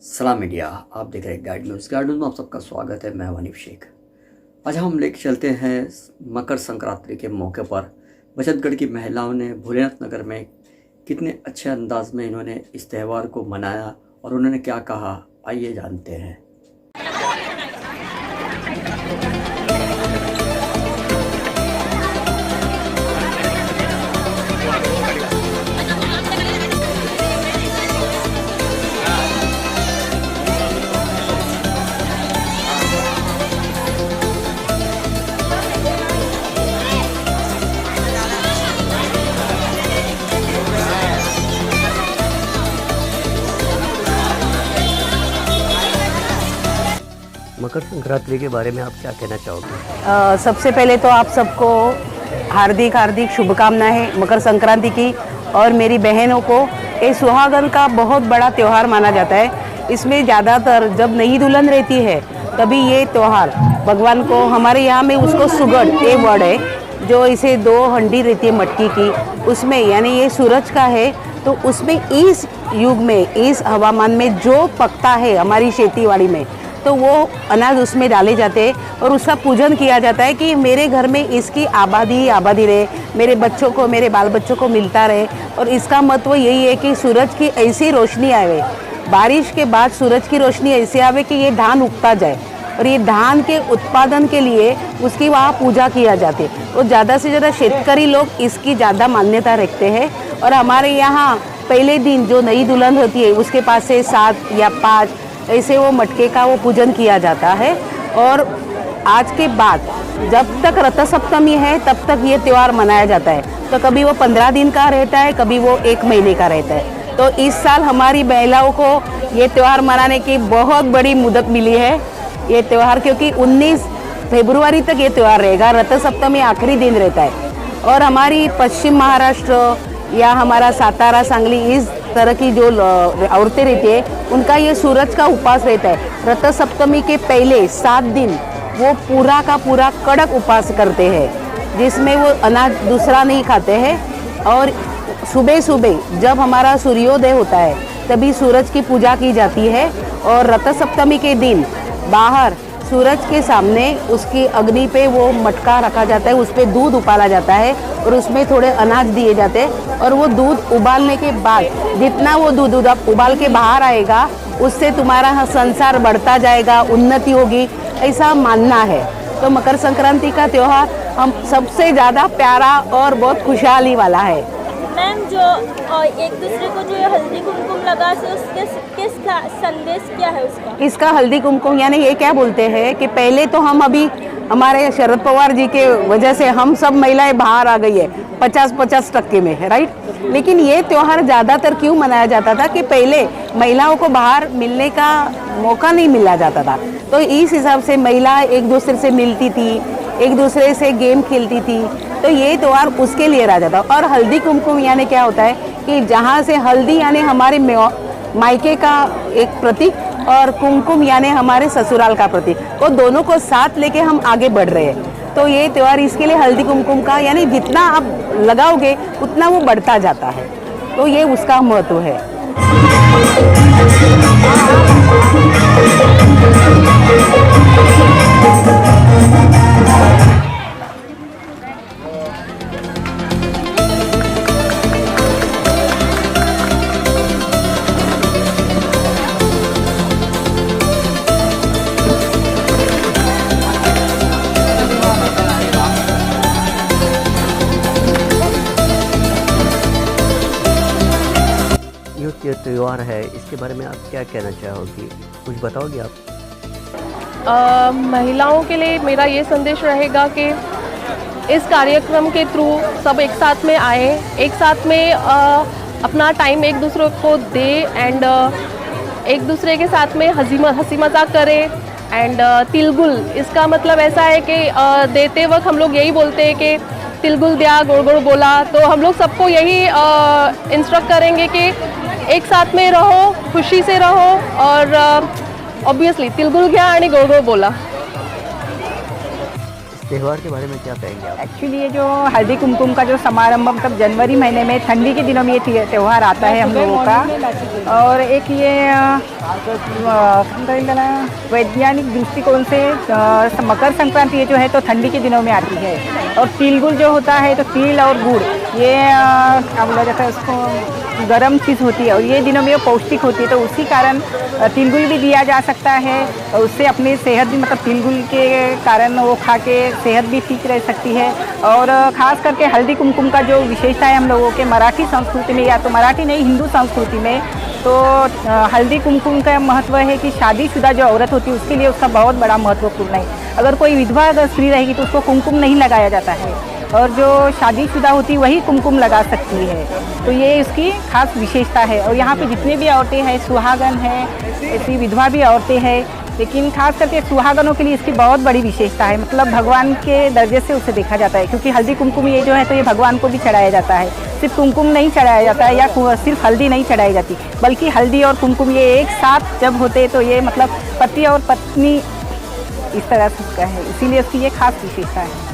सलाम मीडिया, आप देख रहे हैं गाइड न्यूज़। गाइड न्यूज़ में आप सबका स्वागत है। मैं वनीफ शेख। आज हम लेके चलते हैं मकर संक्रांति के मौके पर बचतगढ़ की महिलाओं ने भोलेनाथ नगर में कितने अच्छे अंदाज में इन्होंने इस त्यौहार को मनाया और उन्होंने क्या कहा, आइए जानते हैं। मकर संक्रांति के बारे में आप क्या कहना चाहोगे? सबसे पहले तो आप सबको हार्दिक हार्दिक शुभकामनाएं मकर संक्रांति की। और मेरी बहनों को ये सुहागन का बहुत बड़ा त्यौहार माना जाता है। इसमें ज़्यादातर जब नई दुल्हन रहती है तभी ये त्यौहार भगवान को, हमारे यहाँ में उसको सुगड़ ये वर्ड है, जो इसे 2 हंडी रहती है मटकी की, उसमें यानी ये सूरज का है। तो उसमें इस युग में, इस हवामान में जो पकता है हमारी खेतीबाड़ी में, तो वो अनाज उसमें डाले जाते हैं और उसका पूजन किया जाता है कि मेरे घर में इसकी आबादी आबादी रहे, मेरे बच्चों को, मेरे बाल बच्चों को मिलता रहे। और इसका महत्व यही है कि सूरज की ऐसी रोशनी आवे, बारिश के बाद सूरज की रोशनी ऐसे आवे कि ये धान उगता जाए, और ये धान के उत्पादन के लिए उसकी वहाँ पूजा किया जाती है। और ज़्यादा से ज़्यादा शेतकरी लोग इसकी ज़्यादा मान्यता रखते हैं। और हमारे यहाँ पहले दिन जो नई दुल्हन होती है उसके पास से 7 या 5 ऐसे वो मटके का वो पूजन किया जाता है। और आज के बाद जब तक रथ सप्तमी है तब तक ये त्यौहार मनाया जाता है। तो कभी वो 15 दिन का रहता है, कभी वो 1 महीने का रहता है। तो इस साल हमारी महिलाओं को ये त्यौहार मनाने की बहुत बड़ी मदद मिली है। ये त्यौहार क्योंकि 19 फरवरी तक ये त्यौहार रहेगा, रथ सप्तमी आखिरी दिन रहता है। और हमारी पश्चिम महाराष्ट्र या हमारा सातारा, सांगली, इस तरह की जो औरतें रहती है उनका ये सूरज का उपवास रहता है। रथ सप्तमी के पहले 7 दिन वो पूरा का पूरा कड़क उपवास करते हैं, जिसमें वो अनाज दूसरा नहीं खाते हैं। और सुबह सुबह जब हमारा सूर्योदय होता है तभी सूरज की पूजा की जाती है। और रथ सप्तमी के दिन बाहर सूरज के सामने उसकी अग्नि पे वो मटका रखा जाता है, उस पर दूध उबाला जाता है और उसमें थोड़े अनाज दिए जाते हैं। और वो दूध उबालने के बाद जितना वो दूध उबाल के बाहर आएगा उससे तुम्हारा संसार बढ़ता जाएगा, उन्नति होगी, ऐसा मानना है। तो मकर संक्रांति का त्यौहार हम सबसे ज़्यादा प्यारा और बहुत खुशहाली वाला है। मैम, जो एक दूसरे को जो हल्दी कुमकुम लगा से उसके किसका संदेश क्या है उसका? इसका हल्दी कुमकुम यानी ये क्या बोलते हैं कि पहले तो हम अभी हमारे शरद पवार जी के वजह से हम सब महिलाएं बाहर आ गई है 50-50% में, राइट। लेकिन ये त्यौहार ज़्यादातर क्यों मनाया जाता था कि पहले महिलाओं को बाहर मिलने का मौका नहीं मिला जाता था। तो इस हिसाब से महिला एक दूसरे से मिलती थी, एक दूसरे से गेम खेलती थी। तो ये त्यौहार उसके लिए रहा जाता। और हल्दी कुमकुम यानी क्या होता है कि जहाँ से हल्दी यानी हमारे मायके का एक प्रतीक और कुमकुम यानी हमारे ससुराल का प्रतीक, वो दोनों को साथ लेके हम आगे बढ़ रहे हैं। तो ये त्यौहार इसके लिए हल्दी कुमकुम का यानी जितना आप लगाओगे उतना वो बढ़ता जाता है। तो ये उसका महत्व है। ये त्यौहार है, इसके बारे में आप क्या कहना चाहोगी, कुछ बताओगे आप? महिलाओं के लिए मेरा ये संदेश रहेगा कि इस कार्यक्रम के थ्रू सब एक साथ में आए, एक साथ में अपना टाइम एक दूसरे को दे एंड एक दूसरे के साथ में हंसी मजाक करें। एंड तिलगुल, इसका मतलब ऐसा है कि देते वक्त हम लोग यही बोलते हैं कि तिलगुल दिया गोड़ गोड़ बोला। तो हम लोग सबको यही इंस्ट्रक्ट करेंगे कि एक साथ में रहो, खुशी से रहो और ऑब्वियसली तिलगुल घ्या आणि गोड़ गोड़ बोला। त्यौहार के बारे में क्या कहेंगे आप? एक्चुअली ये जो हल्दी कुमकुम का जो समारंभ मतलब जनवरी महीने में ठंडी के दिनों में ये त्यौहार आता है हम लोगों का। और एक ये वैज्ञानिक दृष्टिकोण से मकर संक्रांति ये जो है तो ठंडी के दिनों में आती है। और तिल गुड़ जो होता है तो तिल और गुड़ ये क्या बोला जाता है उसको, गर्म चीज़ होती है और ये दिनों में पौष्टिक होती है, तो उसी कारण तिल गुड़ भी दिया जा सकता है और उससे अपनी सेहत भी मतलब तिल गुड़ के कारण वो खा के सेहत भी ठीक रह सकती है। और ख़ास करके हल्दी कुमकुम का जो विशेषता है हम लोगों के मराठी संस्कृति में, या तो मराठी नहीं हिंदू संस्कृति में, तो हल्दी कुमकुम का महत्व है कि शादीशुदा जो औरत होती है उसके लिए उसका बहुत बड़ा महत्वपूर्ण है। अगर कोई विधवा अगर स्त्री रहेगी तो उसको कुमकुम नहीं लगाया जाता है और जो शादीशुदा होती है वही कुमकुम लगा सकती है, तो ये इसकी खास विशेषता है। और यहाँ पे जितने भी औरतें हैं सुहागन हैं, ऐसी विधवा भी औरतें हैं, लेकिन खास करके सुहागनों के लिए इसकी बहुत बड़ी विशेषता है, मतलब भगवान के दर्जे से उसे देखा जाता है, क्योंकि हल्दी कुमकुम ये जो है तो ये भगवान को भी चढ़ाया जाता है। सिर्फ कुमकुम नहीं चढ़ाया जाता है या सिर्फ हल्दी नहीं चढ़ाई जाती, बल्कि हल्दी और कुमकुम ये एक साथ जब होते तो ये मतलब पति और पत्नी इस तरह से उसका है, इसीलिए इसकी ये खास विशेषता है।